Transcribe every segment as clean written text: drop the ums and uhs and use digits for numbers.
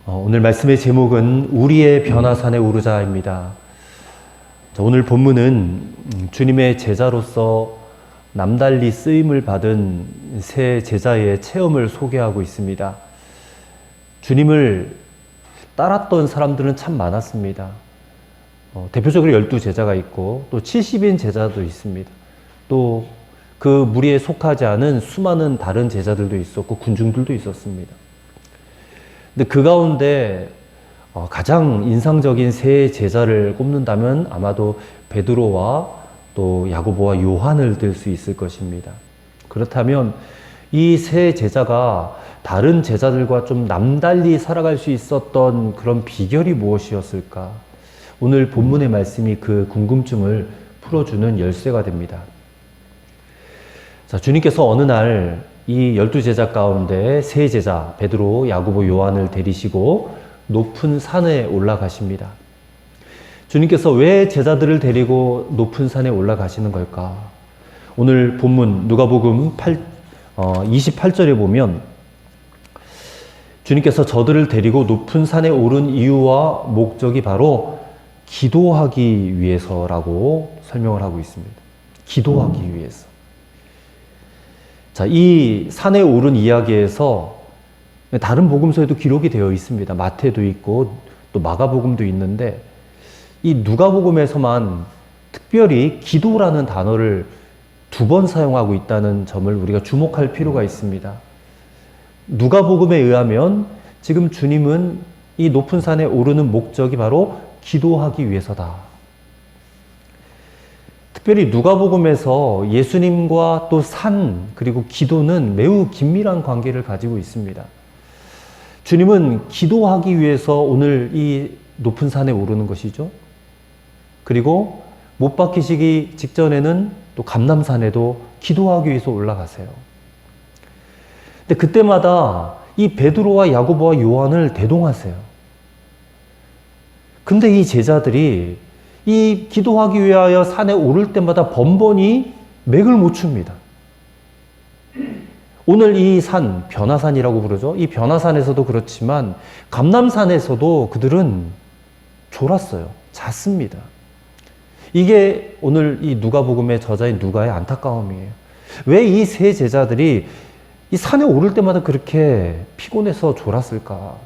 오늘 말씀의 제목은 우리의 변화산에 오르자입니다. 오늘 본문은 주님의 제자로서 남달리 쓰임을 받은 세 제자의 체험을 소개하고 있습니다. 주님을 따랐던 사람들은 참 많았습니다. 대표적으로 12제자가 있고 또 70인 제자도 있습니다. 또 그 무리에 속하지 않은 수많은 다른 제자들도 있었고 군중들도 있었습니다. 근데 그 가운데 가장 인상적인 세 제자를 꼽는다면 아마도 베드로와 또 야고보와 요한을 들 수 있을 것입니다. 그렇다면 이 세 제자가 다른 제자들과 좀 남달리 살아갈 수 있었던 그런 비결이 무엇이었을까? 오늘 본문의 말씀이 그 궁금증을 풀어주는 열쇠가 됩니다. 자, 주님께서 어느 날 이 12제자 가운데 세 제자 베드로, 야고보, 요한을 데리시고 높은 산에 올라가십니다. 주님께서 왜 제자들을 데리고 높은 산에 올라가시는 걸까? 오늘 본문 누가복음 28절에 보면 주님께서 저들을 데리고 높은 산에 오른 이유와 목적이 바로 기도하기 위해서라고 설명을 하고 있습니다. 기도하기 위해서. 자, 이 산에 오른 이야기에서 다른 복음서에도 기록이 되어 있습니다. 마태도 있고 또 마가복음도 있는데 이 누가복음에서만 특별히 기도라는 단어를 2번 사용하고 있다는 점을 우리가 주목할 필요가 있습니다. 누가복음에 의하면 지금 주님은 이 높은 산에 오르는 목적이 바로 기도하기 위해서다. 특별히 누가복음에서 예수님과 또 산 그리고 기도는 매우 긴밀한 관계를 가지고 있습니다. 주님은 기도하기 위해서 오늘 이 높은 산에 오르는 것이죠. 그리고 못 박히시기 직전에는 또 감람산에도 기도하기 위해서 올라가세요. 근데 그때마다 이 베드로와 야고보와 요한을 대동하세요. 근데 이 제자들이 이 기도하기 위하여 산에 오를 때마다 번번이 맥을 못 춥니다. 오늘 이 산, 변화산이라고 부르죠. 이 변화산에서도 그렇지만 감람산에서도 그들은 졸았어요. 잤습니다. 이게 오늘 이 누가복음의 저자인 누가의 안타까움이에요. 왜 이 세 제자들이 이 산에 오를 때마다 그렇게 피곤해서 졸았을까?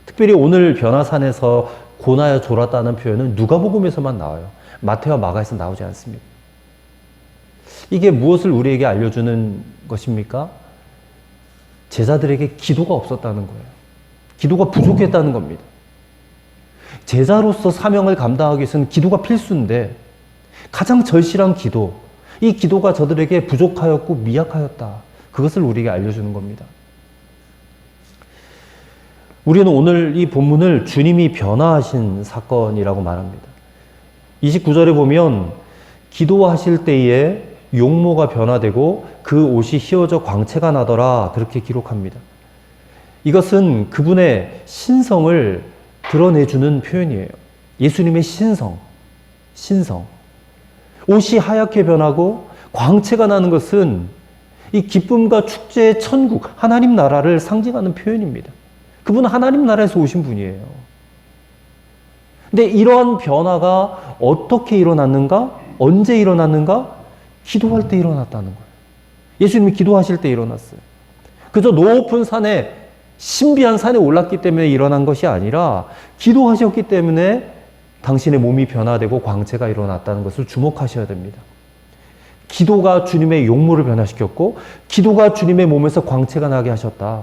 특별히 오늘 변화산에서 고나여 졸았다는 표현은 누가복음에서만 나와요. 마태와 마가에서 나오지 않습니다. 이게 무엇을 우리에게 알려주는 것입니까? 제자들에게 기도가 없었다는 거예요. 기도가 부족했다는 겁니다. 제자로서 사명을 감당하기 위해서는 기도가 필수인데 가장 절실한 기도, 이 기도가 저들에게 부족하였고 미약하였다. 그것을 우리에게 알려주는 겁니다. 우리는 오늘 이 본문을 주님이 변화하신 사건이라고 말합니다. 29절에 보면 기도하실 때에 용모가 변화되고 그 옷이 휘어져 광채가 나더라 그렇게 기록합니다. 이것은 그분의 신성을 드러내주는 표현이에요. 예수님의 신성. 옷이 하얗게 변하고 광채가 나는 것은 이 기쁨과 축제의 천국, 하나님 나라를 상징하는 표현입니다. 그분은 하나님 나라에서 오신 분이에요. 근데 이러한 변화가 어떻게 일어났는가? 언제 일어났는가? 기도할 때 일어났다는 거예요. 예수님이 기도하실 때 일어났어요. 그저 높은 산에, 신비한 산에 올랐기 때문에 일어난 것이 아니라 기도하셨기 때문에 당신의 몸이 변화되고 광채가 일어났다는 것을 주목하셔야 됩니다. 기도가 주님의 용모를 변화시켰고 기도가 주님의 몸에서 광채가 나게 하셨다.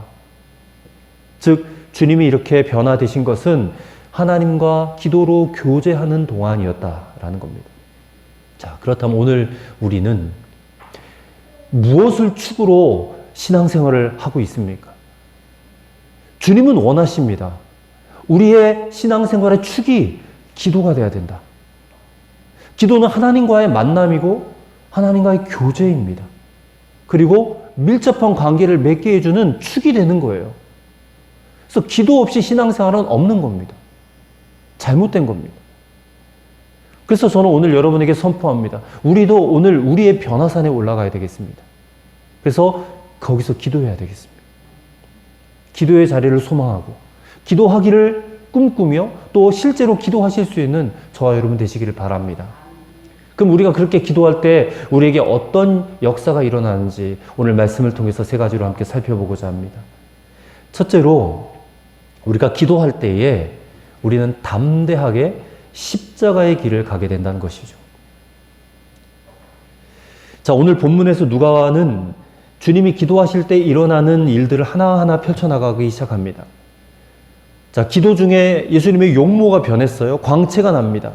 즉 주님이 이렇게 변화되신 것은 하나님과 기도로 교제하는 동안이었다라는 겁니다. 자, 그렇다면 오늘 우리는 무엇을 축으로 신앙생활을 하고 있습니까? 주님은 원하십니다. 우리의 신앙생활의 축이 기도가 돼야 된다. 기도는 하나님과의 만남이고 하나님과의 교제입니다. 그리고 밀접한 관계를 맺게 해주는 축이 되는 거예요. 그래서 기도 없이 신앙생활은 없는 겁니다. 잘못된 겁니다. 그래서 저는 오늘 여러분에게 선포합니다. 우리도 오늘 우리의 변화산에 올라가야 되겠습니다. 그래서 거기서 기도해야 되겠습니다. 기도의 자리를 소망하고 기도하기를 꿈꾸며 또 실제로 기도하실 수 있는 저와 여러분 되시기를 바랍니다. 그럼 우리가 그렇게 기도할 때 우리에게 어떤 역사가 일어나는지 오늘 말씀을 통해서 세 가지로 함께 살펴보고자 합니다. 첫째로 우리가 기도할 때에 우리는 담대하게 십자가의 길을 가게 된다는 것이죠. 자, 오늘 본문에서 누가는 주님이 기도하실 때 일어나는 일들을 하나하나 펼쳐나가기 시작합니다. 자, 기도 중에 예수님의 용모가 변했어요. 광채가 납니다.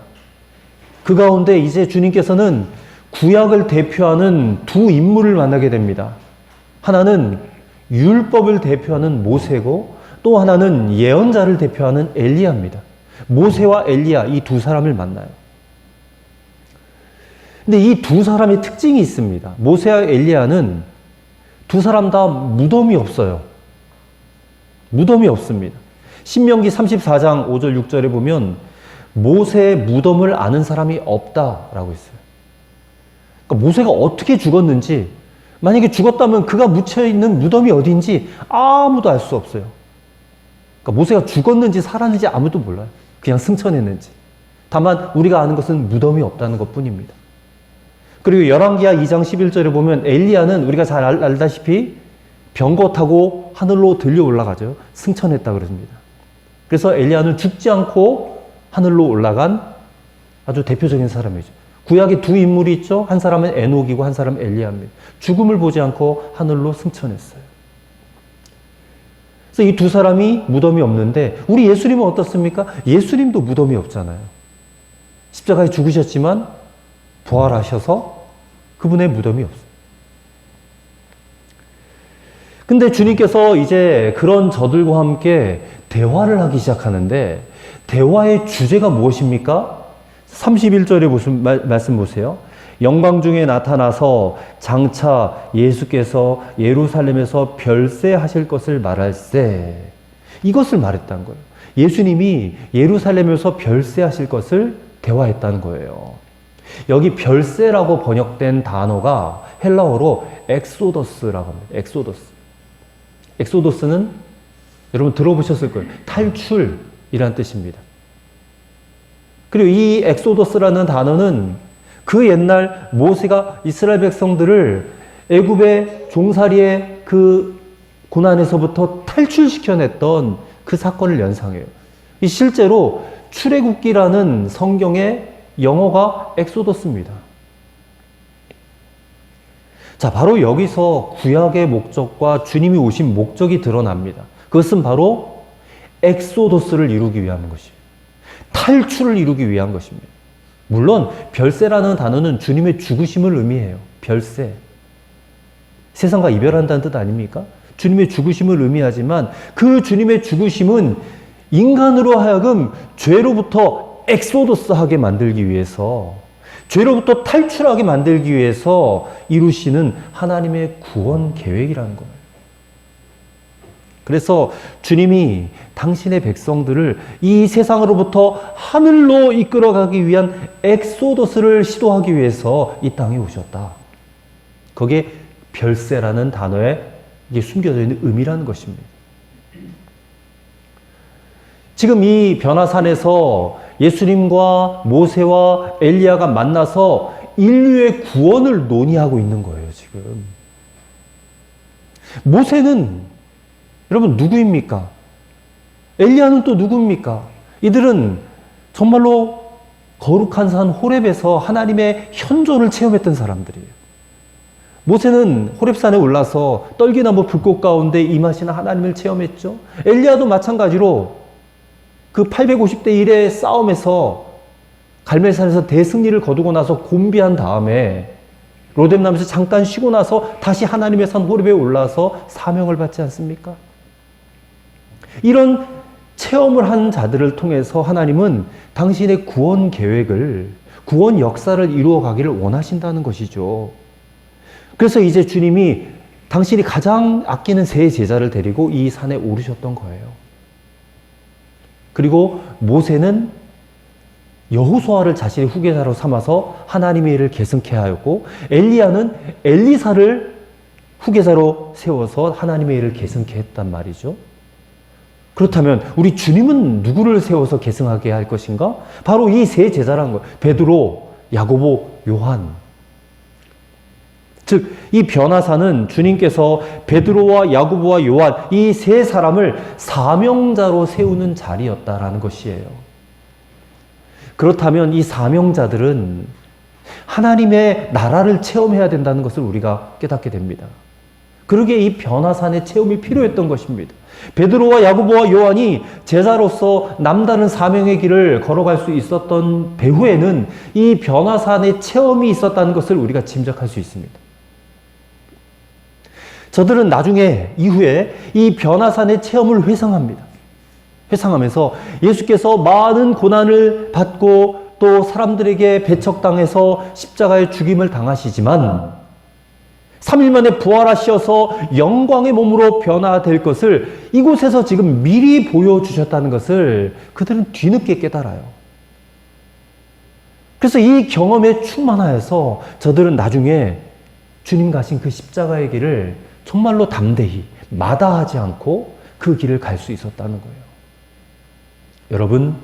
그 가운데 이제 주님께서는 구약을 대표하는 두 인물을 만나게 됩니다. 하나는 율법을 대표하는 모세고 또 하나는 예언자를 대표하는 엘리야입니다. 모세와 엘리야 이 두 사람을 만나요. 근데 이 두 사람의 특징이 있습니다. 모세와 엘리야는 두 사람 다 무덤이 없어요. 무덤이 없습니다. 신명기 34장 5절 6절에 보면 모세의 무덤을 아는 사람이 없다라고 했어요. 그러니까 모세가 어떻게 죽었는지, 만약에 죽었다면 그가 묻혀있는 무덤이 어딘지 아무도 알 수 없어요. 그러니까 모세가 죽었는지 살았는지 아무도 몰라요. 그냥 승천했는지. 다만 우리가 아는 것은 무덤이 없다는 것뿐입니다. 그리고 열왕기하 2장 11절에 보면 엘리야는 우리가 잘 알다시피 병거 타고 하늘로 들려 올라가죠. 승천했다 그랬습니다. 그래서 엘리야는 죽지 않고 하늘로 올라간 아주 대표적인 사람이죠. 구약에 두 인물이 있죠. 한 사람은 에녹이고 한 사람은 엘리야입니다. 죽음을 보지 않고 하늘로 승천했어요. 그래서 이 두 사람이 무덤이 없는데 우리 예수님은 어떻습니까? 예수님도 무덤이 없잖아요. 십자가에 죽으셨지만 부활하셔서 그분의 무덤이 없어요. 근데 주님께서 이제 그런 저들과 함께 대화를 하기 시작하는데 대화의 주제가 무엇입니까? 31절에 말씀 보세요. 영광 중에 나타나서 장차 예수께서 예루살렘에서 별세하실 것을 말할세. 이것을 말했다는 거예요. 예수님이 예루살렘에서 별세하실 것을 대화했다는 거예요. 여기 별세라고 번역된 단어가 헬라어로 엑소더스라고 합니다. 엑소더스. 엑소더스는 여러분 들어보셨을 거예요. 탈출이란 뜻입니다. 그리고 이 엑소더스라는 단어는 그 옛날 모세가 이스라엘 백성들을 애굽의 종살이의 그 고난에서부터 탈출시켜냈던 그 사건을 연상해요. 이 실제로 출애굽기라는 성경의 영어가 엑소더스입니다. 자, 바로 여기서 구약의 목적과 주님이 오신 목적이 드러납니다. 그것은 바로 엑소더스를 이루기 위한 것이에요. 탈출을 이루기 위한 것입니다. 물론 별세라는 단어는 주님의 죽으심을 의미해요. 별세. 세상과 이별한다는 뜻 아닙니까? 주님의 죽으심을 의미하지만 그 주님의 죽으심은 인간으로 하여금 죄로부터 엑소더스하게 만들기 위해서, 죄로부터 탈출하게 만들기 위해서 이루시는 하나님의 구원 계획이라는 거예요. 그래서 주님이 당신의 백성들을 이 세상으로부터 하늘로 이끌어가기 위한 엑소더스를 시도하기 위해서 이 땅에 오셨다. 거기에 별세라는 단어에 이게 숨겨져 있는 의미라는 것입니다. 지금 이 변화산에서 예수님과 모세와 엘리야가 만나서 인류의 구원을 논의하고 있는 거예요, 지금. 모세는 여러분 누구입니까? 엘리야는 또 누구입니까? 이들은 정말로 거룩한 산 호렙에서 하나님의 현존을 체험했던 사람들이에요. 모세는 호렙산에 올라서 떨기나무 불꽃 가운데 임하시는 하나님을 체험했죠. 엘리야도 마찬가지로 그 850대 1의 싸움에서 갈멜산에서 대승리를 거두고 나서 곤비한 다음에 로뎀나무에서 잠깐 쉬고 나서 다시 하나님의 산 호렙에 올라서 사명을 받지 않습니까? 이런 체험을 한 자들을 통해서 하나님은 당신의 구원 계획을, 구원 역사를 이루어 가기를 원하신다는 것이죠. 그래서 이제 주님이 당신이 가장 아끼는 세 제자를 데리고 이 산에 오르셨던 거예요. 그리고 모세는 여호수아를 자신의 후계자로 삼아서 하나님의 일을 계승케 하였고, 엘리야는 엘리사를 후계자로 세워서 하나님의 일을 계승케 했단 말이죠. 그렇다면 우리 주님은 누구를 세워서 계승하게 할 것인가? 바로 이 세 제자라는 거예요. 베드로, 야고보, 요한. 즉, 이 변화사는 주님께서 베드로와 야고보와 요한 이 세 사람을 사명자로 세우는 자리였다라는 것이에요. 그렇다면 이 사명자들은 하나님의 나라를 체험해야 된다는 것을 우리가 깨닫게 됩니다. 그러기에 이 변화산의 체험이 필요했던 것입니다. 베드로와 야고보와 요한이 제자로서 남다른 사명의 길을 걸어갈 수 있었던 배후에는 이 변화산의 체험이 있었다는 것을 우리가 짐작할 수 있습니다. 저들은 나중에 이후에 이 변화산의 체험을 회상합니다. 회상하면서 예수께서 많은 고난을 받고 또 사람들에게 배척당해서 십자가의 죽임을 당하시지만 3일 만에 부활하셔서 영광의 몸으로 변화될 것을 이곳에서 지금 미리 보여주셨다는 것을 그들은 뒤늦게 깨달아요. 그래서 이 경험에 충만하여서 저들은 나중에 주님 가신 그 십자가의 길을 정말로 담대히 마다하지 않고 그 길을 갈 수 있었다는 거예요. 여러분,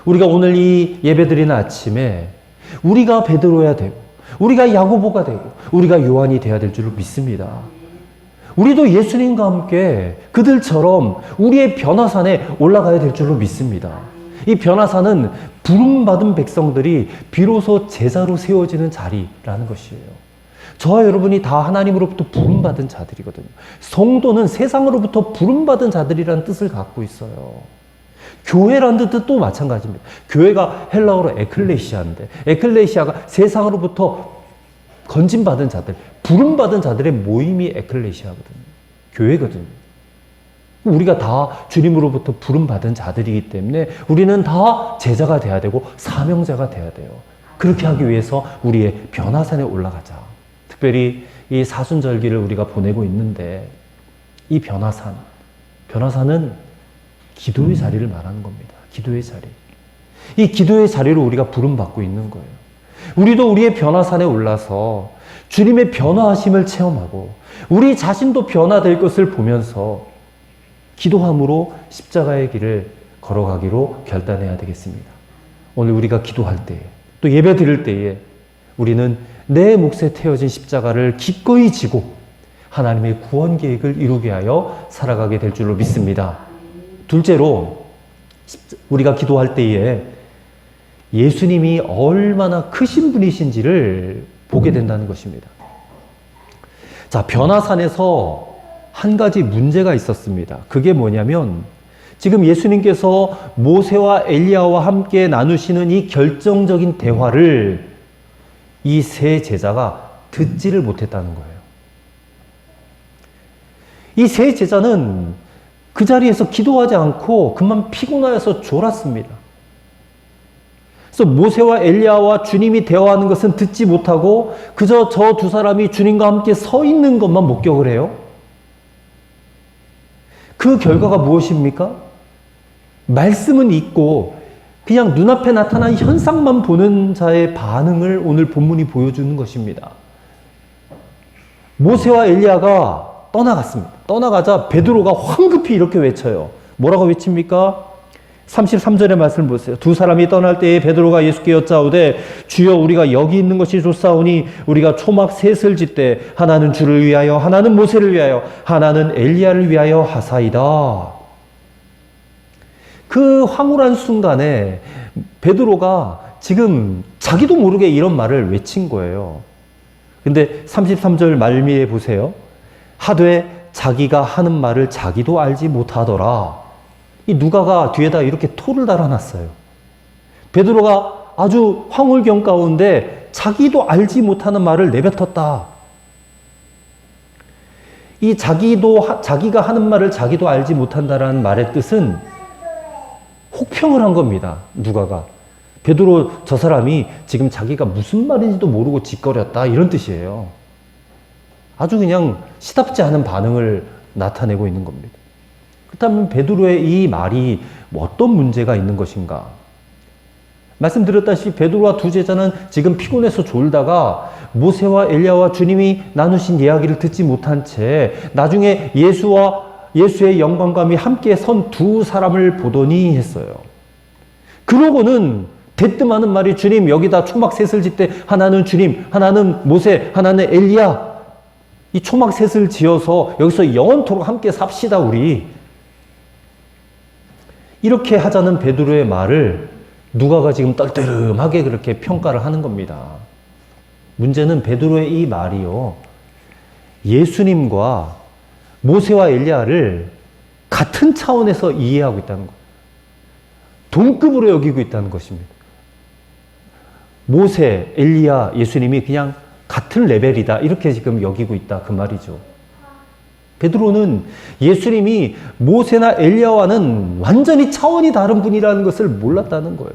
우리가 오늘 이 예배드리는 아침에 우리가 베드로야 되고 우리가 야고보가 되고 우리가 요한이 되어야 될 줄로 믿습니다. 우리도 예수님과 함께 그들처럼 우리의 변화산에 올라가야 될 줄로 믿습니다. 이 변화산은 부름받은 백성들이 비로소 제자로 세워지는 자리라는 것이에요. 저와 여러분이 다 하나님으로부터 부름받은 자들이거든요. 성도는 세상으로부터 부름받은 자들이라는 뜻을 갖고 있어요. 교회라는 뜻도 마찬가지입니다. 교회가 헬라어로 에클레시아인데 에클레시아가 세상으로부터 건진받은 자들, 부름받은 자들의 모임이 에클레시아거든요. 교회거든요. 우리가 다 주님으로부터 부름받은 자들이기 때문에 우리는 다 제자가 돼야 되고 사명자가 돼야 돼요. 그렇게 하기 위해서 우리의 변화산에 올라가자. 특별히 이 사순절기를 우리가 보내고 있는데 이 변화산은 기도의 자리를 말하는 겁니다. 기도의 자리. 이 기도의 자리로 우리가 부름받고 있는 거예요. 우리도 우리의 변화산에 올라서 주님의 변화하심을 체험하고 우리 자신도 변화될 것을 보면서 기도함으로 십자가의 길을 걸어가기로 결단해야 되겠습니다. 오늘 우리가 기도할 때에 또 예배 드릴 때에 우리는 내 몫에 태워진 십자가를 기꺼이 지고 하나님의 구원 계획을 이루게 하여 살아가게 될 줄로 믿습니다. 둘째로 우리가 기도할 때에 예수님이 얼마나 크신 분이신지를 보게 된다는 것입니다. 자, 변화산에서 한 가지 문제가 있었습니다. 그게 뭐냐면 지금 예수님께서 모세와 엘리야와 함께 나누시는 이 결정적인 대화를 이 세 제자가 듣지를 못했다는 거예요. 이 세 제자는 그 자리에서 기도하지 않고 그만 피곤하여서 졸았습니다. 그래서 모세와 엘리야와 주님이 대화하는 것은 듣지 못하고 그저 저 두 사람이 주님과 함께 서 있는 것만 목격을 해요. 그 결과가 무엇입니까? 말씀은 있고 그냥 눈앞에 나타난 현상만 보는 자의 반응을 오늘 본문이 보여주는 것입니다. 모세와 엘리야가 떠나갔습니다. 떠나가자 베드로가 황급히 이렇게 외쳐요. 뭐라고 외칩니까? 33절의 말씀을 보세요. 두 사람이 떠날 때에 베드로가 예수께 여짜오되 주여 우리가 여기 있는 것이 좋사오니 우리가 초막 셋을 짓되 하나는 주를 위하여 하나는 모세를 위하여 하나는 엘리야를 위하여 하사이다. 그 황홀한 순간에 베드로가 지금 자기도 모르게 이런 말을 외친 거예요. 근데 33절 말미에 보세요. 하되 자기가 하는 말을 자기도 알지 못하더라. 이 누가가 뒤에다 이렇게 토를 달아놨어요. 베드로가 아주 황홀경 가운데 자기도 알지 못하는 말을 내뱉었다. 이 자기가 하는 말을 자기도 알지 못한다라는 말의 뜻은 혹평을 한 겁니다. 누가가. 베드로 저 사람이 지금 자기가 무슨 말인지도 모르고 짓거렸다 이런 뜻이에요. 아주 그냥 시답지 않은 반응을 나타내고 있는 겁니다. 그렇다면 베드로의 이 말이 어떤 문제가 있는 것인가? 말씀드렸다시피 베드로와 두 제자는 지금 피곤해서 졸다가 모세와 엘리야와 주님이 나누신 이야기를 듣지 못한 채 나중에 예수와 예수의 영광감이 함께 선 두 사람을 보더니 했어요. 그러고는 대뜸하는 말이 주님 여기다 초막셋을 짓되 하나는 주님, 하나는 모세, 하나는 엘리야. 이 초막셋을 지어서 여기서 영원토록 함께 삽시다 우리. 이렇게 하자는 베드로의 말을 누가가 지금 떨떠름하게 그렇게 평가를 하는 겁니다. 문제는 베드로의 이 말이요. 예수님과 모세와 엘리야를 같은 차원에서 이해하고 있다는 거예요. 동급으로 여기고 있다는 것입니다. 모세, 엘리야, 예수님이 그냥 같은 레벨이다. 이렇게 지금 여기고 있다. 그 말이죠. 베드로는 예수님이 모세나 엘리야와는 완전히 차원이 다른 분이라는 것을 몰랐다는 거예요.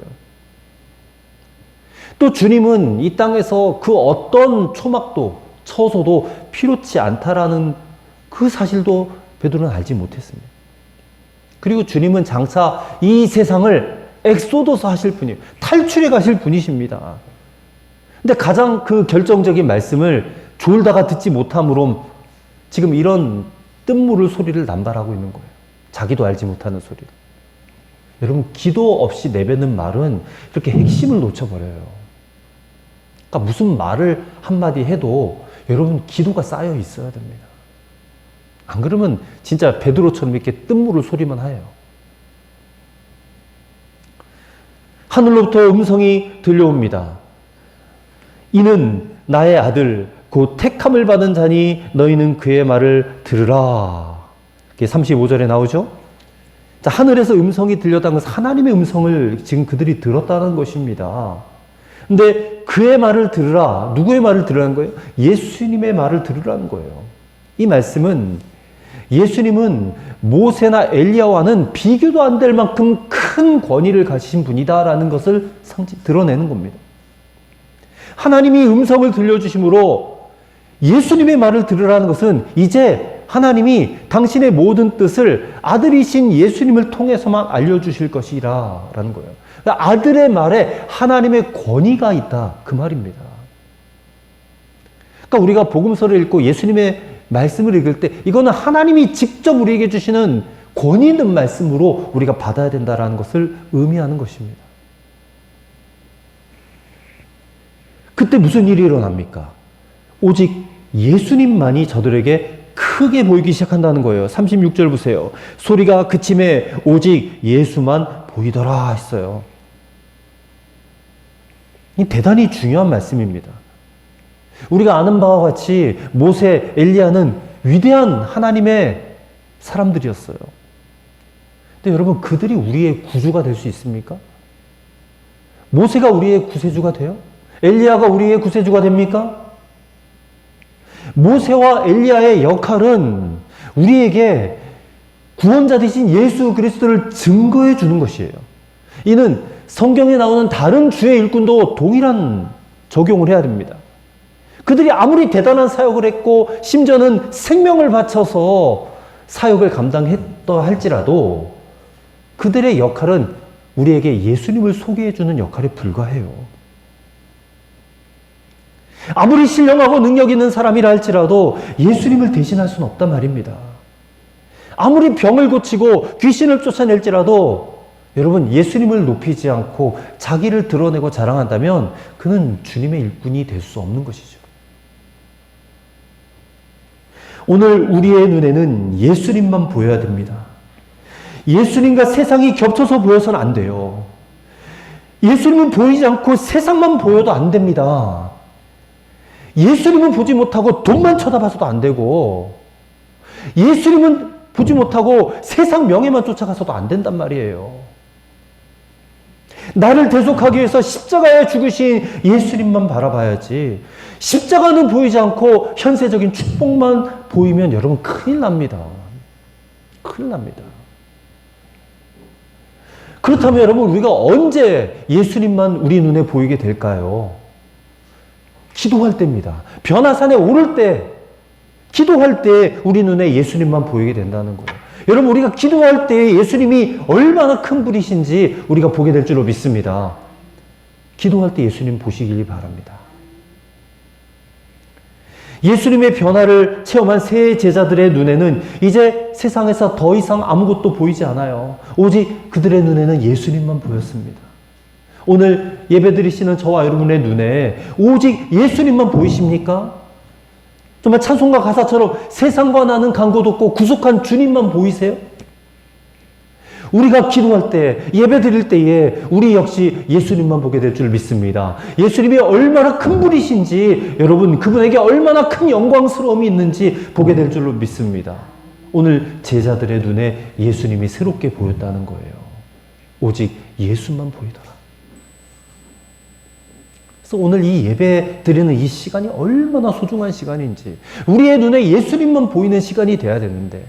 또 주님은 이 땅에서 그 어떤 초막도 처소도 필요치 않다라는 그 사실도 베드로는 알지 못했습니다. 그리고 주님은 장차 이 세상을 엑소도스 하실 분이에요. 탈출해 가실 분이십니다. 근데 가장 그 결정적인 말씀을 졸다가 듣지 못함으로 지금 이런 뜬물을 소리를 남발하고 있는 거예요. 자기도 알지 못하는 소리를. 여러분, 기도 없이 내뱉는 말은 이렇게 핵심을 놓쳐버려요. 그러니까 무슨 말을 한마디 해도 여러분 기도가 쌓여 있어야 됩니다. 안 그러면 진짜 베드로처럼 이렇게 뜬물을 소리만 해요. 하늘로부터 음성이 들려옵니다. 이는 나의 아들 곧 택함을 받은 자니 너희는 그의 말을 들으라. 이게 35절에 나오죠. 자, 하늘에서 음성이 들렸다는 것은 하나님의 음성을 지금 그들이 들었다는 것입니다. 근데 그의 말을 들으라. 누구의 말을 들으라는 거예요? 예수님의 말을 들으라는 거예요. 이 말씀은 예수님은 모세나 엘리야와는 비교도 안 될 만큼 큰 권위를 가지신 분이다라는 것을 드러내는 겁니다. 하나님이 음성을 들려주심으로 예수님의 말을 들으라는 것은 이제 하나님이 당신의 모든 뜻을 아들이신 예수님을 통해서만 알려주실 것이라는 거예요. 아들의 말에 하나님의 권위가 있다. 그 말입니다. 그러니까 우리가 복음서를 읽고 예수님의 말씀을 읽을 때 이거는 하나님이 직접 우리에게 주시는 권위 있는 말씀으로 우리가 받아야 된다는 것을 의미하는 것입니다. 그때 무슨 일이 일어납니까? 오직 예수님만이 저들에게 크게 보이기 시작한다는 거예요. 36절 보세요. 소리가 그침에 오직 예수만 보이더라 했어요. 이 대단히 중요한 말씀입니다. 우리가 아는 바와 같이 모세, 엘리야는 위대한 하나님의 사람들이었어요. 근데 여러분, 그들이 우리의 구주가 될 수 있습니까? 모세가 우리의 구세주가 돼요? 엘리야가 우리의 구세주가 됩니까? 모세와 엘리야의 역할은 우리에게 구원자 되신 예수 그리스도를 증거해 주는 것이에요. 이는 성경에 나오는 다른 주의 일꾼도 동일한 적용을 해야 됩니다. 그들이 아무리 대단한 사역을 했고 심지어는 생명을 바쳐서 사역을 감당했다 할지라도 그들의 역할은 우리에게 예수님을 소개해 주는 역할에 불과해요. 아무리 신령하고 능력 있는 사람이라 할지라도 예수님을 대신할 수는 없단 말입니다. 아무리 병을 고치고 귀신을 쫓아낼지라도 여러분, 예수님을 높이지 않고 자기를 드러내고 자랑한다면 그는 주님의 일꾼이 될 수 없는 것이죠. 오늘 우리의 눈에는 예수님만 보여야 됩니다. 예수님과 세상이 겹쳐서 보여서는 안 돼요. 예수님은 보이지 않고 세상만 보여도 안 됩니다. 예수님은 보지 못하고 돈만 쳐다봐서도 안 되고, 예수님은 보지 못하고 세상 명예만 쫓아가서도 안 된단 말이에요. 나를 대속하기 위해서 십자가에 죽으신 예수님만 바라봐야지, 십자가는 보이지 않고 현세적인 축복만 보이면 여러분 큰일 납니다. 큰일 납니다. 그렇다면 여러분, 우리가 언제 예수님만 우리 눈에 보이게 될까요? 기도할 때입니다. 변화산에 오를 때, 기도할 때 우리 눈에 예수님만 보이게 된다는 거예요. 여러분, 우리가 기도할 때 예수님이 얼마나 큰 분이신지 우리가 보게 될 줄로 믿습니다. 기도할 때 예수님 보시길 바랍니다. 예수님의 변화를 체험한 세 제자들의 눈에는 이제 세상에서 더 이상 아무것도 보이지 않아요. 오직 그들의 눈에는 예수님만 보였습니다. 오늘 예배드리시는 저와 여러분의 눈에 오직 예수님만 보이십니까? 정말 찬송가 가사처럼 세상과 나는 간곳 없고 구속한 주님만 보이세요? 우리가 기도할 때, 예배 드릴 때에 우리 역시 예수님만 보게 될 줄 믿습니다. 예수님이 얼마나 큰 분이신지, 여러분 그분에게 얼마나 큰 영광스러움이 있는지 보게 될 줄로 믿습니다. 오늘 제자들의 눈에 예수님이 새롭게 보였다는 거예요. 오직 예수만 보이더라. 그래서 오늘 이 예배 드리는 이 시간이 얼마나 소중한 시간인지, 우리의 눈에 예수님만 보이는 시간이 돼야 되는데,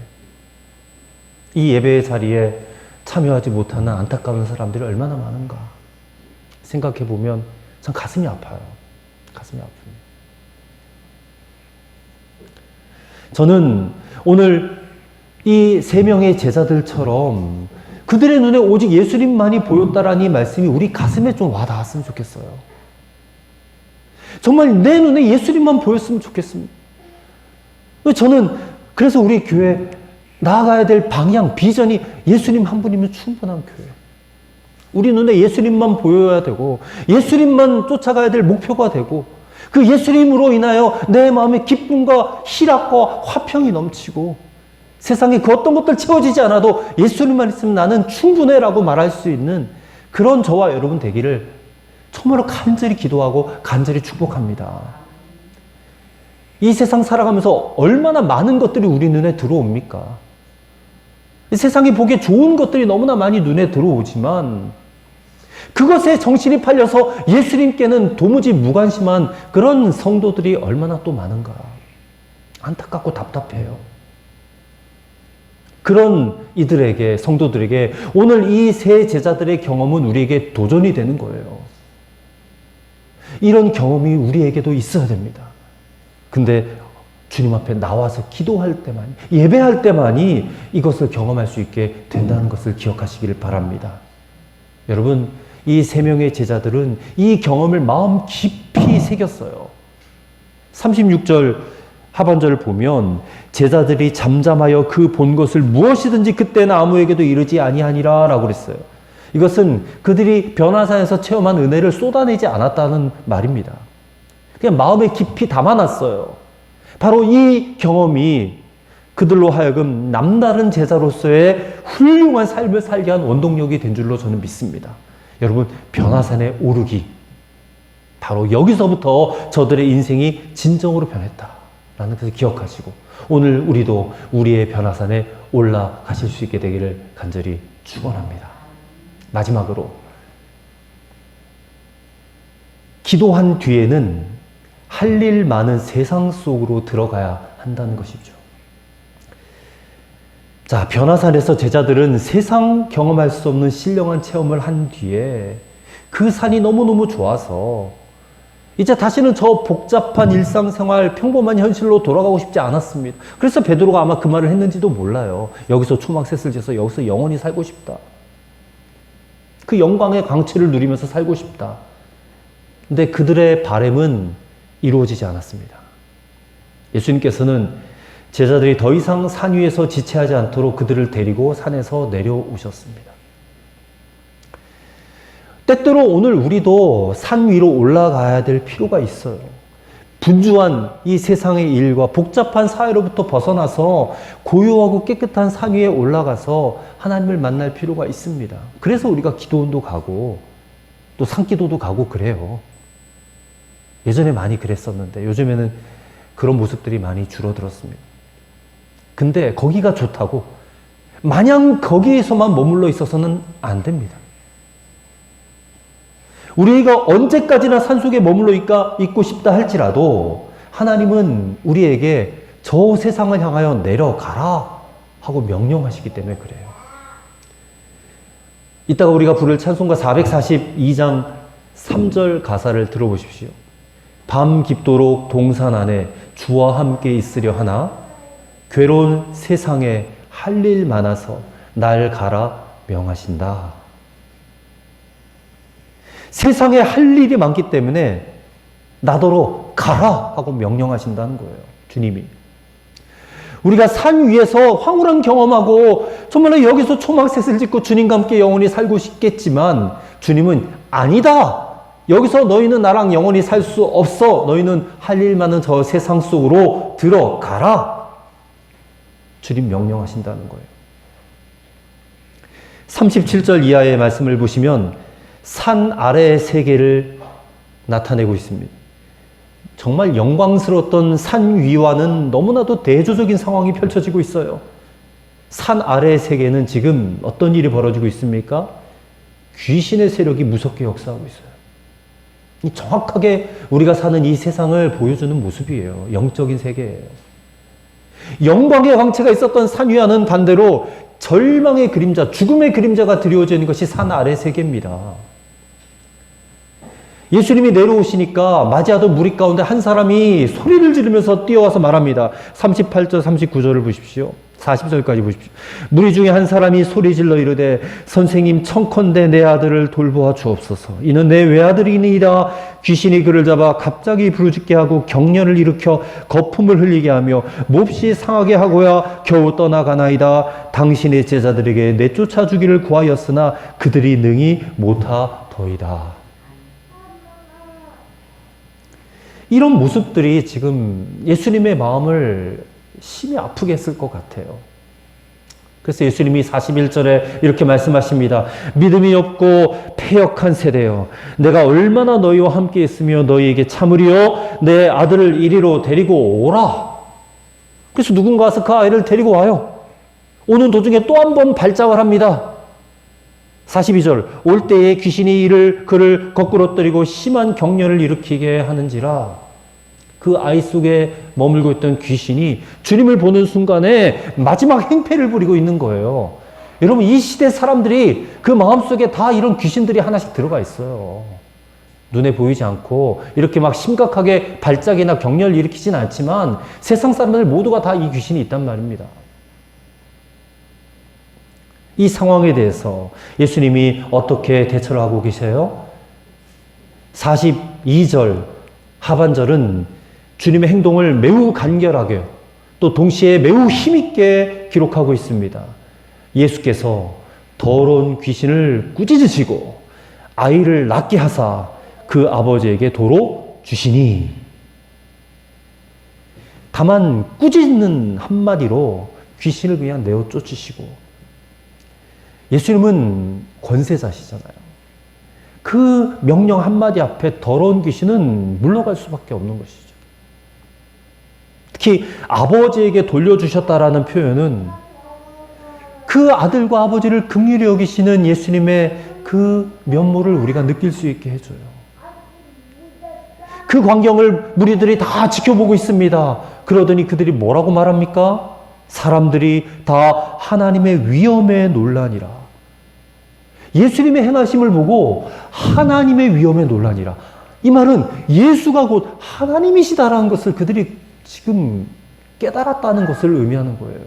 이 예배의 자리에 참여하지 못하는 안타까운 사람들이 얼마나 많은가 생각해 보면 참 가슴이 아파요. 가슴이 아픕니다. 저는 오늘 이 세 명의 제자들처럼 그들의 눈에 오직 예수님만이 보였다라는 이 말씀이 우리 가슴에 좀 와닿았으면 좋겠어요. 정말 내 눈에 예수님만 보였으면 좋겠습니다. 저는 그래서 우리 교회 나아가야 될 방향, 비전이 예수님 한 분이면 충분한 교회. 우리 눈에 예수님만 보여야 되고 예수님만 쫓아가야 될 목표가 되고 그 예수님으로 인하여 내 마음에 기쁨과 희락과 화평이 넘치고 세상에 그 어떤 것들 채워지지 않아도 예수님만 있으면 나는 충분해 라고 말할 수 있는 그런 저와 여러분 되기를 정말로 간절히 기도하고 간절히 축복합니다. 이 세상 살아가면서 얼마나 많은 것들이 우리 눈에 들어옵니까? 이 세상에 보기에 좋은 것들이 너무나 많이 눈에 들어오지만 그것에 정신이 팔려서 예수님께는 도무지 무관심한 그런 성도들이 얼마나 또 많은가. 안타깝고 답답해요. 그런 이들에게, 성도들에게 오늘 이 세 제자들의 경험은 우리에게 도전이 되는 거예요. 이런 경험이 우리에게도 있어야 됩니다. 근데 주님 앞에 나와서 기도할 때만이, 예배할 때만이 이것을 경험할 수 있게 된다는 것을 기억하시기를 바랍니다. 여러분, 이 세 명의 제자들은 이 경험을 마음 깊이 새겼어요. 36절 하반절을 보면 제자들이 잠잠하여 그 본 것을 무엇이든지 그때는 아무에게도 이르지 아니하니라 라고 그랬어요. 이것은 그들이 변화산에서 체험한 은혜를 쏟아내지 않았다는 말입니다. 그냥 마음에 깊이 담아놨어요. 바로 이 경험이 그들로 하여금 남다른 제자로서의 훌륭한 삶을 살게 한 원동력이 된 줄로 저는 믿습니다. 여러분, 변화산에 오르기, 바로 여기서부터 저들의 인생이 진정으로 변했다라는 것을 기억하시고 오늘 우리도 우리의 변화산에 올라가실 수 있게 되기를 간절히 축원합니다. 마지막으로 기도한 뒤에는 할 일 많은 세상 속으로 들어가야 한다는 것이죠. 자, 변화산에서 제자들은 세상 경험할 수 없는 신령한 체험을 한 뒤에 그 산이 너무너무 좋아서 이제 다시는 저 복잡한 일상생활, 평범한 현실로 돌아가고 싶지 않았습니다. 그래서 베드로가 아마 그 말을 했는지도 몰라요. 여기서 초막셋을 지어서 여기서 영원히 살고 싶다. 그 영광의 광채를 누리면서 살고 싶다. 근데 그들의 바람은 이루어지지 않았습니다. 예수님께서는 제자들이 더 이상 산 위에서 지체하지 않도록 그들을 데리고 산에서 내려오셨습니다. 때때로 오늘 우리도 산 위로 올라가야 될 필요가 있어요. 분주한 이 세상의 일과 복잡한 사회로부터 벗어나서 고요하고 깨끗한 산 위에 올라가서 하나님을 만날 필요가 있습니다. 그래서 우리가 기도원도 가고 또 산기도도 가고 그래요. 예전에 많이 그랬었는데 요즘에는 그런 모습들이 많이 줄어들었습니다. 근데 거기가 좋다고 마냥 거기에서만 머물러 있어서는 안 됩니다. 우리가 언제까지나 산속에 머물러 있고 싶다 할지라도 하나님은 우리에게 저 세상을 향하여 내려가라 하고 명령하시기 때문에 그래요. 이따가 우리가 부를 찬송가 442장 3절 가사를 들어보십시오. 밤 깊도록 동산 안에 주와 함께 있으려 하나 괴로운 세상에 할 일 많아서 날 가라 명하신다. 세상에 할 일이 많기 때문에 나더러 가라 하고 명령하신다는 거예요. 주님이. 우리가 산 위에서 황홀한 경험하고 정말로 여기서 초막셋을 짓고 주님과 함께 영원히 살고 싶겠지만 주님은 아니다. 여기서 너희는 나랑 영원히 살 수 없어. 너희는 할 일 많은 저 세상 속으로 들어가라. 주님 명령하신다는 거예요. 37절 이하의 말씀을 보시면 산 아래의 세계를 나타내고 있습니다. 정말 영광스러웠던 산 위와는 너무나도 대조적인 상황이 펼쳐지고 있어요. 산 아래의 세계는 지금 어떤 일이 벌어지고 있습니까? 귀신의 세력이 무섭게 역사하고 있어요. 정확하게 우리가 사는 이 세상을 보여주는 모습이에요. 영적인 세계예요. 영광의 광채가 있었던 산 위와는 반대로 절망의 그림자, 죽음의 그림자가 드리워지는 것이 산 아래 세계입니다. 예수님이 내려오시니까 맞이하던 무리 가운데 한 사람이 소리를 지르면서 뛰어와서 말합니다. 38절, 39절을 보십시오. 40절까지 보십시오. 무리 중에 한 사람이 소리질러 이르되 선생님 청컨대 내 아들을 돌보아 주옵소서. 이는 내 외아들이니이다. 귀신이 그를 잡아 갑자기 부르짖게 하고 경련을 일으켜 거품을 흘리게 하며 몹시 상하게 하고야 겨우 떠나가나이다. 당신의 제자들에게 내쫓아 주기를 구하였으나 그들이 능히 못하더이다. 이런 모습들이 지금 예수님의 마음을 심히 아프게 했을 것 같아요. 그래서 예수님이 41절에 이렇게 말씀하십니다. 믿음이 없고 패역한 세대여, 내가 얼마나 너희와 함께 있으며 너희에게 참으리요. 내 아들을 이리로 데리고 오라. 그래서 누군가 와서 그 아이를 데리고 와요. 오는 도중에 또 한 번 발작을 합니다. 42절, 올 때에 귀신이 그를 거꾸로 때리고 심한 경련을 일으키게 하는지라. 그 아이 속에 머물고 있던 귀신이 주님을 보는 순간에 마지막 행패를 부리고 있는 거예요. 여러분, 이 시대 사람들이 그 마음속에 다 이런 귀신들이 하나씩 들어가 있어요. 눈에 보이지 않고 이렇게 막 심각하게 발작이나 경련을 일으키진 않지만 세상 사람들 모두가 다 이 귀신이 있단 말입니다. 이 상황에 대해서 예수님이 어떻게 대처를 하고 계세요? 42절 하반절은 주님의 행동을 매우 간결하게 또 동시에 매우 힘있게 기록하고 있습니다. 예수께서 더러운 귀신을 꾸짖으시고 아이를 낫게 하사 그 아버지에게 도로 주시니. 다만 꾸짖는 한마디로 귀신을 그냥 내어 쫓으시고, 예수님은 권세자시잖아요. 그 명령 한마디 앞에 더러운 귀신은 물러갈 수밖에 없는 것이죠. 특히 아버지에게 돌려주셨다라는 표현은 그 아들과 아버지를 긍휼히 여기시는 예수님의 그 면모를 우리가 느낄 수 있게 해줘요. 그 광경을 무리들이 다 지켜보고 있습니다. 그러더니 그들이 뭐라고 말합니까? 사람들이 다 하나님의 위엄에 놀라니라. 예수님의 행하심을 보고 하나님의 위엄에 놀라니라. 이 말은 예수가 곧 하나님이시다라는 것을 그들이 지금 깨달았다는 것을 의미하는 거예요.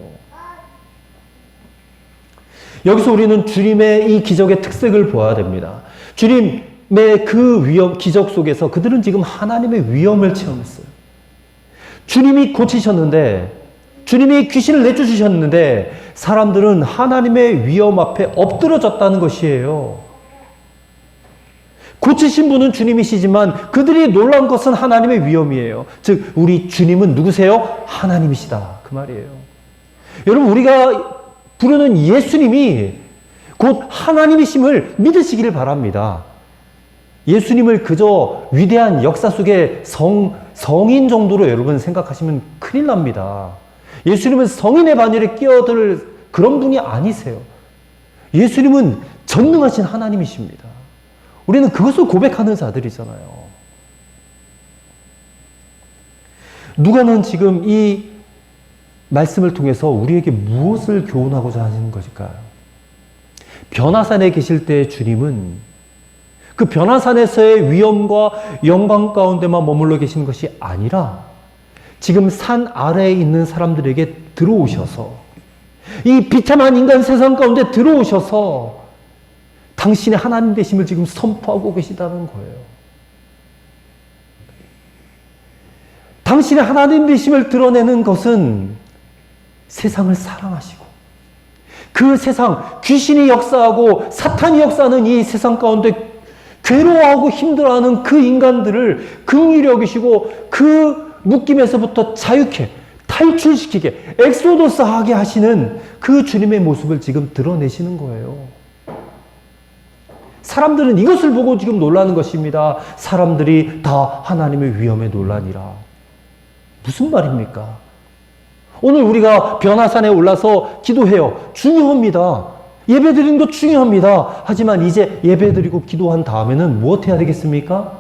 여기서 우리는 주님의 이 기적의 특색을 보아야 됩니다. 주님의 그 위엄, 기적 속에서 그들은 지금 하나님의 위엄을 체험했어요. 주님이 고치셨는데, 주님이 귀신을 내쫓으셨는데 사람들은 하나님의 위엄 앞에 엎드러졌다는 것이에요. 고치신 분은 주님이시지만 그들이 놀란 것은 하나님의 위엄이에요. 즉 우리 주님은 누구세요? 하나님이시다, 그 말이에요. 여러분, 우리가 부르는 예수님이 곧 하나님이심을 믿으시기를 바랍니다. 예수님을 그저 위대한 역사 속의 성인 정도로 여러분 생각하시면 큰일 납니다. 예수님은 성인의 반열에 끼어들 그런 분이 아니세요. 예수님은 전능하신 하나님이십니다. 우리는 그것을 고백하는 자들이잖아요. 누가는 지금 이 말씀을 통해서 우리에게 무엇을 교훈하고자 하는 것일까요? 변화산에 계실 때 주님은 그 변화산에서의 위엄과 영광 가운데만 머물러 계시는 것이 아니라 지금 산 아래에 있는 사람들에게 들어오셔서, 이 비참한 인간 세상 가운데 들어오셔서 당신의 하나님 되심을 지금 선포하고 계시다는 거예요. 당신의 하나님 되심을 드러내는 것은 세상을 사랑하시고 그 세상, 귀신이 역사하고 사탄이 역사하는 이 세상 가운데 괴로워하고 힘들어하는 그 인간들을 긍휼히 여기시고 그 묶임에서부터 자유케 탈출시키게 엑소더스하게 하시는 그 주님의 모습을 지금 드러내시는 거예요. 사람들은 이것을 보고 지금 놀라는 것입니다. 사람들이 다 하나님의 위엄에 놀라니라. 무슨 말입니까? 오늘 우리가 변화산에 올라서 기도해요. 중요합니다. 예배드리는 것 중요합니다. 하지만 이제 예배드리고 기도한 다음에는 무엇 해야 되겠습니까?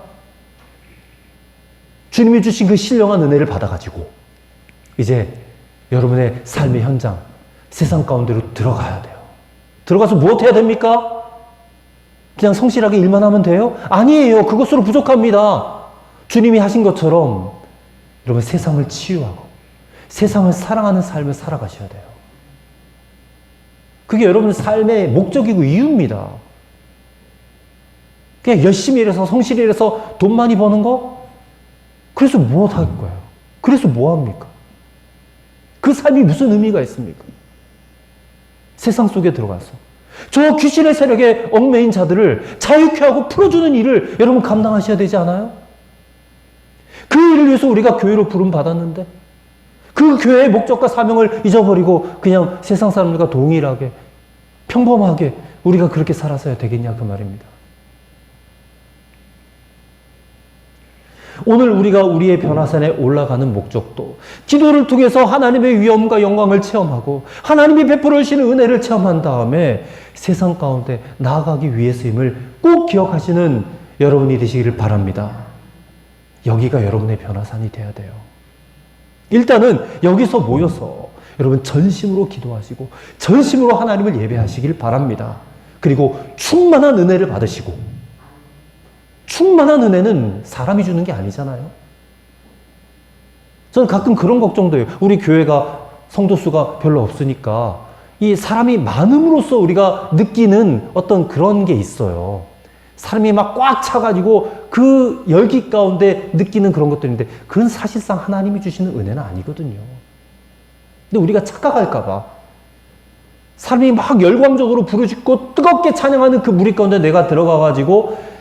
주님이 주신 그 신령한 은혜를 받아가지고 이제 여러분의 삶의 현장, 세상 가운데로 들어가야 돼요. 들어가서 무엇 해야 됩니까? 그냥 성실하게 일만 하면 돼요? 아니에요. 그것으로 부족합니다. 주님이 하신 것처럼 여러분 세상을 치유하고 세상을 사랑하는 삶을 살아가셔야 돼요. 그게 여러분 삶의 목적이고 이유입니다. 그냥 열심히 일해서 성실히 일해서 돈 많이 버는 거? 그래서 무엇 할 거예요? 그래서 뭐 합니까? 그 삶이 무슨 의미가 있습니까? 세상 속에 들어가서 저 귀신의 세력에 얽매인 자들을 자유케 하고 풀어주는 일을 여러분 감당하셔야 되지 않아요? 그 일을 위해서 우리가 교회로 부름 받았는데 그 교회의 목적과 사명을 잊어버리고 그냥 세상 사람들과 동일하게 평범하게 우리가 그렇게 살아서야 되겠냐 그 말입니다. 오늘 우리가 우리의 변화산에 올라가는 목적도 기도를 통해서 하나님의 위엄과 영광을 체험하고 하나님이 베풀어 주시는 은혜를 체험한 다음에 세상 가운데 나아가기 위해서임을 꼭 기억하시는 여러분이 되시기를 바랍니다. 여기가 여러분의 변화산이 돼야 돼요. 일단은 여기서 모여서 여러분 전심으로 기도하시고 전심으로 하나님을 예배하시길 바랍니다. 그리고 충만한 은혜를 받으시고 충만한 은혜는 사람이 주는 게 아니잖아요. 저는 가끔 그런 걱정도 해요. 우리 교회가 성도 수가 별로 없으니까 이 사람이 많음으로써 우리가 느끼는 어떤 그런 게 있어요. 사람이 막 꽉 차가지고 그 열기 가운데 느끼는 그런 것들인데 그건 사실상 하나님이 주시는 은혜는 아니거든요. 근데 우리가 착각할까봐 사람이 막 열광적으로 부르짖고 뜨겁게 찬양하는 그 무리 가운데 내가 들어가가지고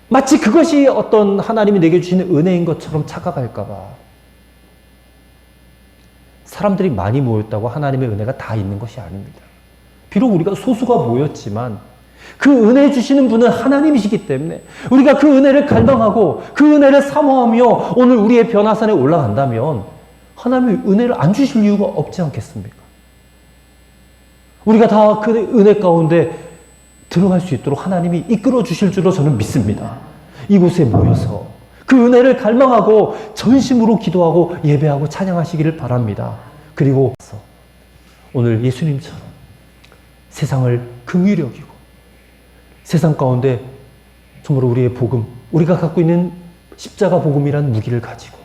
마치 그것이 어떤 하나님이 내게 주시는 은혜인 것처럼 착각할까봐. 사람들이 많이 모였다고 하나님의 은혜가 다 있는 것이 아닙니다. 비록 우리가 소수가 모였지만 그 은혜 주시는 분은 하나님이시기 때문에 우리가 그 은혜를 갈망하고 그 은혜를 사모하며 오늘 우리의 변화산에 올라간다면 하나님이 은혜를 안 주실 이유가 없지 않겠습니까? 우리가 다 그 은혜 가운데 들어갈 수 있도록 하나님이 이끌어 주실 줄로 저는 믿습니다. 이곳에 모여서 그 은혜를 갈망하고 전심으로 기도하고 예배하고 찬양하시기를 바랍니다. 그리고 오늘 예수님처럼 세상을 긍휼히 여기고 세상 가운데 정말 우리의 복음, 우리가 갖고 있는 십자가 복음이라는 무기를 가지고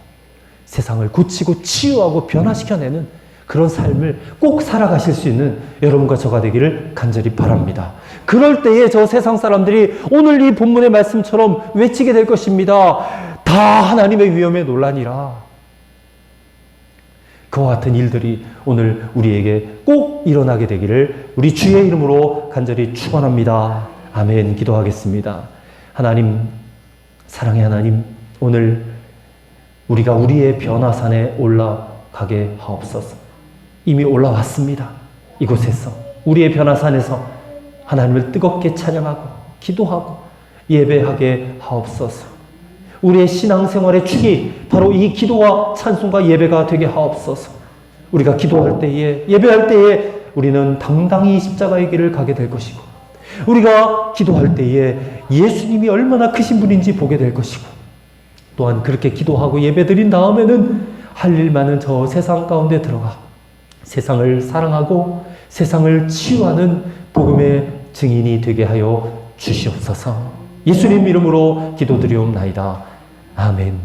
세상을 고치고 치유하고 변화시켜내는 그런 삶을 꼭 살아가실 수 있는 여러분과 저가 되기를 간절히 바랍니다. 그럴 때에 저 세상 사람들이 오늘 이 본문의 말씀처럼 외치게 될 것입니다. 다 하나님의 위엄에 놀라니라. 그와 같은 일들이 오늘 우리에게 꼭 일어나게 되기를 우리 주의 이름으로 간절히 축원합니다. 아멘. 기도하겠습니다. 하나님, 사랑의 하나님, 오늘 우리가 우리의 변화산에 올라가게 하옵소서. 이미 올라왔습니다. 이곳에서 우리의 변화산에서 하나님을 뜨겁게 찬양하고 기도하고 예배하게 하옵소서. 우리의 신앙생활의 축이 바로 이 기도와 찬송과 예배가 되게 하옵소서. 우리가 기도할 때에 예배할 때에 우리는 당당히 십자가의 길을 가게 될 것이고 우리가 기도할 때에 예수님이 얼마나 크신 분인지 보게 될 것이고 또한 그렇게 기도하고 예배드린 다음에는 할 일 많은 저 세상 가운데 들어가 세상을 사랑하고 세상을 치유하는 복음의 증인이 되게 하여 주시옵소서. 예수님 이름으로 기도드리옵나이다. 아멘.